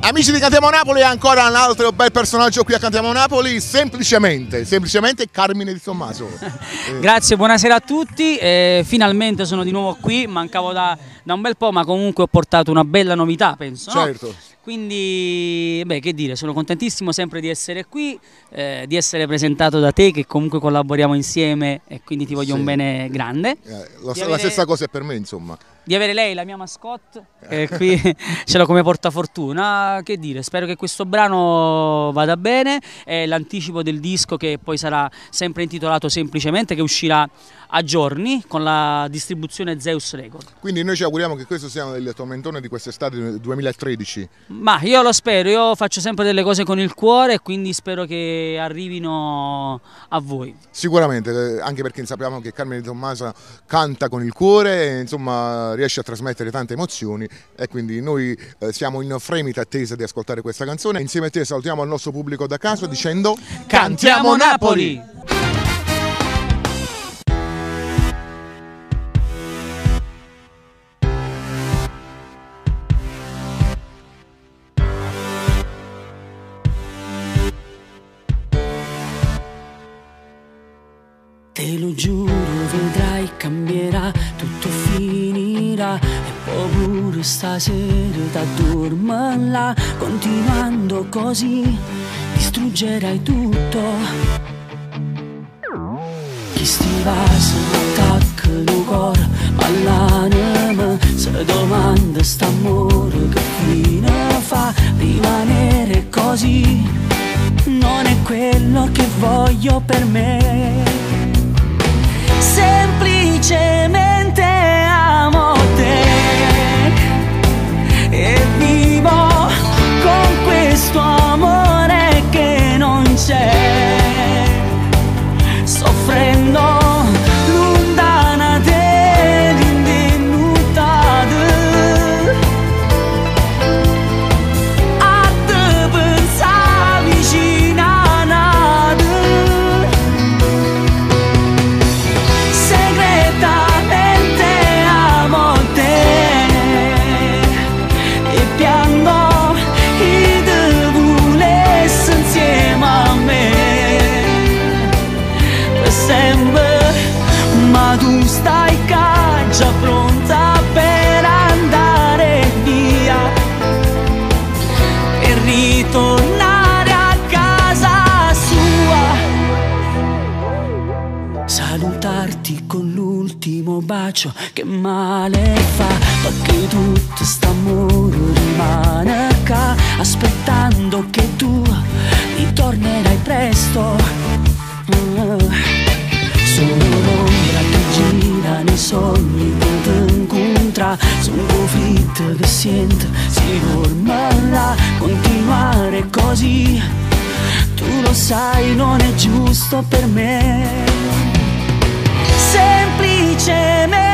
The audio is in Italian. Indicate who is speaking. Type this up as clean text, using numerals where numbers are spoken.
Speaker 1: Amici di Cantiamo Napoli, ancora un altro bel personaggio qui a Cantiamo Napoli, semplicemente Carmine Di Tommaso.
Speaker 2: Grazie, buonasera a tutti, finalmente sono di nuovo qui, mancavo da un bel po', ma comunque ho portato una bella novità, penso.
Speaker 1: Certo.
Speaker 2: No? Quindi, beh, che dire, sono contentissimo sempre di essere qui, di essere presentato da te, che comunque collaboriamo insieme e quindi ti voglio un bene grande.
Speaker 1: La stessa cosa è per me, insomma.
Speaker 2: Di avere lei, la mia mascotte, che qui ce l'ho come portafortuna. Che dire, spero che questo brano vada bene, è l'anticipo del disco che poi sarà sempre intitolato Semplicemente, che uscirà a giorni con la distribuzione Zeus Record.
Speaker 1: Quindi noi ci auguriamo che questo sia il tormentone di quest'estate 2013.
Speaker 2: Ma io lo spero, io faccio sempre delle cose con il cuore e quindi spero che arrivino a voi.
Speaker 1: Sicuramente, anche perché sappiamo che Carmine Di Tommaso canta con il cuore e insomma riesce a trasmettere tante emozioni, e quindi noi siamo in fremita attesa di ascoltare questa canzone. Insieme a te salutiamo il nostro pubblico da casa dicendo
Speaker 2: Cantiamo Napoli!
Speaker 3: Te lo giuro, vedrai, cambierà, tutto finirà e poi pure stasera t'addormerà. Continuando così distruggerai tutto. Chi stiva se attacca il cuore all'anima, se domanda st'amore che fine fa. Rimanere così non è quello che voglio per me. Semplicemente amo te e vivo con questo amore che non c'è, soffrendo lontana te, l'indenutada a te pensare vicina a nada. Ma tu stai qua già pronta per andare via, per ritornare a casa sua, salutarti con l'ultimo bacio. Che male fa, perché tutto st'amore rimane qua, aspettando che tu ritornerai presto. Sono l'ombra che gira nei sogni che ti incontra, sono un conflitto che sento, si dormirà. Continuare così, tu lo sai, non è giusto per me. Semplicemente